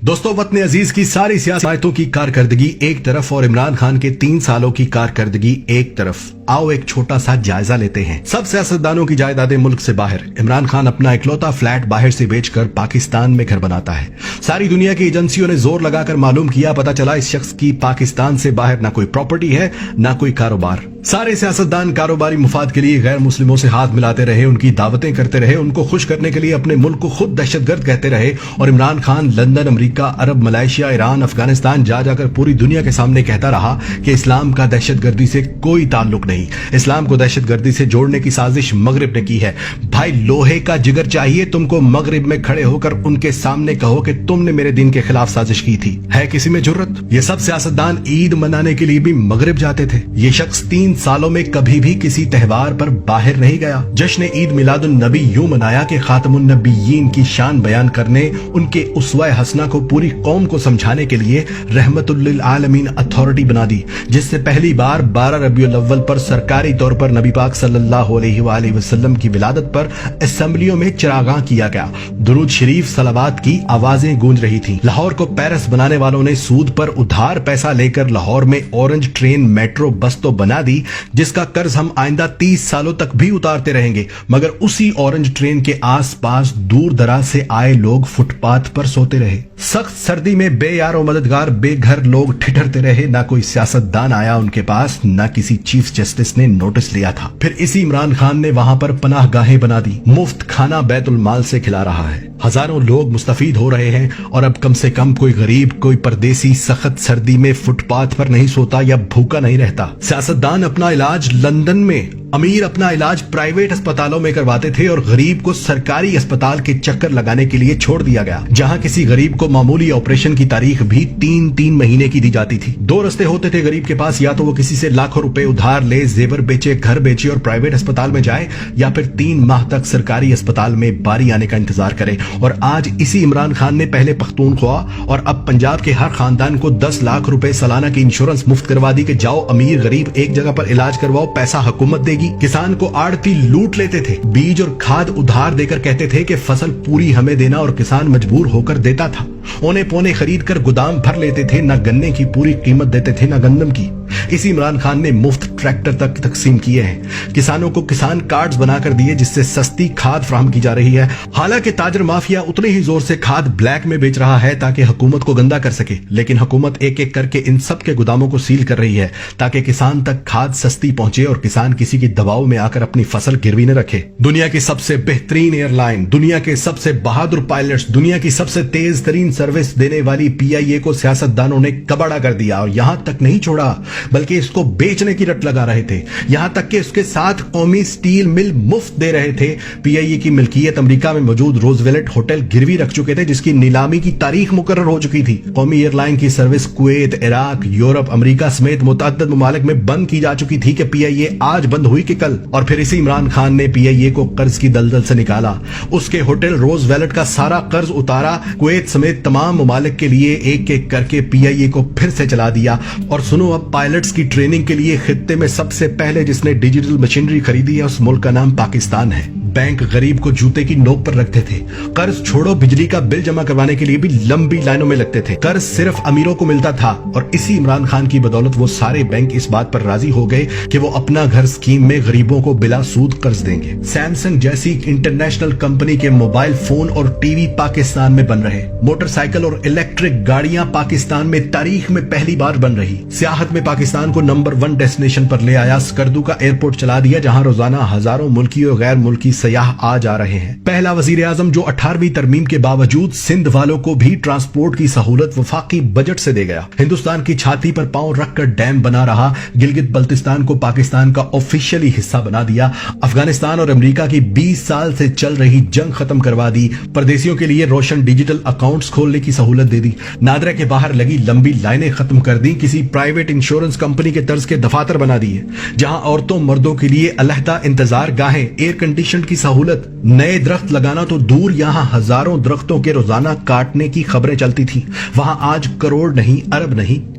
دوستو وطن عزیز کی ساری سیاستوں کی کارکردگی ایک طرف اور عمران خان کے 3 سالوں کی کارکردگی ایک طرف، آؤ ایک چھوٹا سا جائزہ لیتے ہیں۔ سب سیاستدانوں کی جائیدادیں ملک سے باہر، عمران خان اپنا اکلوتا فلیٹ باہر سے بیچ کر پاکستان میں گھر بناتا ہے۔ ساری دنیا کی ایجنسیوں نے زور لگا کر معلوم کیا، پتا چلا اس شخص کی پاکستان سے باہر نہ کوئی پراپرٹی ہے نہ کوئی کاروبار۔ سارے سیاستدان کاروباری مفاد کے لیے غیر مسلموں سے ہاتھ ملاتے رہے، ان کی دعوتیں کرتے رہے، ان کو خوش کرنے کے لیے اپنے ملک کو خود دہشت گرد کہتے رہے، اور عمران خان لندن، امریکہ، عرب، ملائیشیا، ایران، افغانستان جا کر پوری دنیا کے سامنے کہتا رہا کہ اسلام کا دہشت گردی سے کوئی تعلق نہیں، اسلام کو دہشت گردی سے جوڑنے کی سازش مغرب نے کی ہے۔ بھائی لوہے کا جگر چاہیے تم کو، مغرب میں کھڑے ہو کر ان کے سامنے کہو کہ تم نے میرے دین کے خلاف سازش کی تھی۔ ہے کسی میں جرت؟ یہ سب سیاستدان عید منانے کے لیے بھی مغرب جاتے تھے۔ یہ شخص 3 سالوں میں کبھی بھی کسی تہوار پر باہر نہیں گیا۔ جشن عید میلاد النبی یوں منایا کہ خاتم النبیین کی شان بیان کرنے، ان کے اسوہ حسنہ کو پوری قوم کو سمجھانے کے لیے رحمت للعالمین اتھارٹی بنا دی، جس سے پہلی بار 12 ربیع الاول پر سرکاری طور پر نبی پاک صلی اللہ علیہ وآلہ وسلم کی ولادت پر اسمبلیوں میں چراغاں کیا گیا، درود شریف صلوات کی آوازیں گونج رہی تھیں۔ لاہور کو پیرس بنانے والوں نے سود پر ادھار پیسہ لے کر لاہور میں اورنج ٹرین میٹرو بس تو بنا دی، جس کا قرض ہم آئندہ 30 سالوں تک بھی اتارتے رہیں گے، مگر اسی اورنج ٹرین کے آس پاس دور دراز سے آئے لوگ فٹ پاتھ پر سوتے رہے۔ سخت سردی میں بے یار و مددگار بے گھر لوگ ٹھٹھرتے رہے، نہ کوئی سیاستدان آیا ان کے پاس، نہ کسی چیف جسٹس نے نوٹس لیا تھا۔ پھر اسی عمران خان نے وہاں پر پناہ گاہیں بنا دی، مفت کھانا بیت المال سے کھلا رہا ہے، ہزاروں لوگ مستفید ہو رہے ہیں، اور اب کم سے کم کوئی غریب، کوئی پردیسی سخت سردی میں فٹ پاتھ پر نہیں سوتا یا بھوکا نہیں رہتا۔ سیاستدان اپنا علاج لندن میں، امیر اپنا علاج پرائیویٹ اسپتالوں میں کرواتے تھے، اور غریب کو سرکاری اسپتال کے چکر لگانے کے لیے چھوڑ دیا گیا، جہاں کسی غریب کو معمولی آپریشن کی تاریخ بھی 3 مہینے کی دی جاتی تھی۔ 2 رستے ہوتے تھے غریب کے پاس، یا تو وہ کسی سے لاکھوں روپے ادھار لے، زیور بیچے، گھر بیچے اور پرائیویٹ اسپتال میں جائے، یا پھر 3 ماہ تک سرکاری اسپتال میں باری آنے کا انتظار کرے۔ اور آج اسی عمران خان نے پہلے پختونخوا اور اب پنجاب کے ہر خاندان کو 10 لاکھ روپے سالانہ کی انشورنس مفت کروا دی کہ جاؤ امیر غریب ایک جگہ پر علاج کرواؤ، پیسہ حکومت دے گی۔ کسان کو آڑتی لوٹ لیتے تھے، بیج اور کھاد ادھار دے کر کہتے تھے کہ فصل پوری ہمیں دینا، اور کسان مجبور ہو کر دیتا تھا۔ اونے پونے خرید کر گودام بھر لیتے تھے، نہ گنے کی پوری قیمت دیتے تھے نہ گندم کی۔ اسی عمران خان نے مفت ٹریکٹر تک تقسیم کیے ہیں، کسانوں کو کسان کارڈز بنا کر دیے جس سے سستی کھاد فراہم کی جا رہی ہے۔ حالانکہ تاجر مافیا اتنے ہی زور سے کھاد بلیک میں بیچ رہا ہے تاکہ حکومت کو گندا کر سکے، لیکن حکومت ایک ایک کر کے ان سب کے گوداموں کو سیل کر رہی ہے تاکہ کسان تک کھاد سستی پہنچے اور کسان کسی کی دباؤ میں آ کر اپنی فصل گروی نہ رکھے۔ دنیا کی سب سے بہترین ایئر لائن، دنیا کے سب سے بہادر پائلٹس، دنیا کی سب سے تیز ترین سروس دینے والی PIA کو سیاستدانوں نے کباڑا کر دیا، اور یہاں تک نہیں چھوڑا بلکہ اس کو بیچنے کی رٹ لگا رہے تھے، یہاں تک کہ اس کے ساتھ قومی سٹیل مل مفت دے رہے تھے۔ PIA کی ملکیت امریکہ میں موجود روزویلٹ ہوٹل گروی رکھ چکے تھے، جس کی نیلامی کی تاریخ مقرر ہو چکی تھی۔ قومی ایئر لائن کی سروس کویت، عراق، یورپ، امریکہ سمیت متعدد ممالک میں بند کی جا چکی تھی کہ PIA آج بند ہوئی کہ کل۔ اور پھر اسی عمران خان نے PIA کو قرض کی دلدل سے نکالا، اس کے ہوٹل روزویلٹ کا سارا قرض اتارا، کویت سمیت تمام ممالک کے لیے ایک ایک کر کے PIA کو پھر سے چلا دیا۔ اور سنو، اب پائلٹس کی ٹریننگ کے لیے خطے میں سب سے پہلے جس نے ڈیجیٹل مشینری خریدی ہے اس ملک کا نام پاکستان ہے۔ بینک غریب کو جوتے کی نوک پر رکھتے تھے، قرض چھوڑو بجلی کا بل جمع کروانے کے لیے بھی لمبی لائنوں میں لگتے تھے، قرض صرف امیروں کو ملتا تھا، اور اسی عمران خان کی بدولت وہ سارے بینک اس بات پر راضی ہو گئے کہ وہ اپنا گھر اسکیم میں غریبوں کو بلا سود قرض دیں گے۔ سیمسنگ جیسی انٹرنیشنل کمپنی کے موبائل فون اور ٹی وی پاکستان میں بن رہے، موٹر سائیکل اور الیکٹرک گاڑیاں پاکستان میں تاریخ میں پہلی بار بن رہی، سیاحت میں پاکستان کو نمبر 1 ڈیسٹینیشن پر لے آیا، اسکردو کا ایئرپورٹ چلا دیا جہاں روزانہ ہزاروں ملکی اور غیر ملکی سیاح آ جا رہے ہیں۔ پہلا وزیر اعظم جو 18ویں ترمیم کے باوجود سندھ والوں کو بھی ٹرانسپورٹ کی سہولت وفاقی بجٹ سے دے گیا، ہندوستان کی چھاتی پر پاؤں رکھ کر ڈیم بنا رہا، گلگت بلتستان کو پاکستان کا آفیشیلی حصہ بنا دیا، افغانستان اور امریکہ کی 20 سال سے چل رہی جنگ ختم کروا دی، پردیسیوں کے لیے روشن ڈیجیٹل اکاؤنٹس کھولنے کی سہولت دے دی، نادرا کے باہر لگی لمبی لائنیں ختم کر دی، کسی پرائیویٹ انشورنس کمپنی کے طرز کے دفاتر بنا دیے، جہاں عورتوں مردوں کے لیے علیحدہ انتظار گاہیں، ایئر کنڈیشن کی سہولت، نئے درخت لگانا تو دور، یہاں ہزاروں درختوں کے روزانہ کاٹنے کی خبریں چلتی تھیں، وہاں آج کروڑ نہیں، ارب نہیں،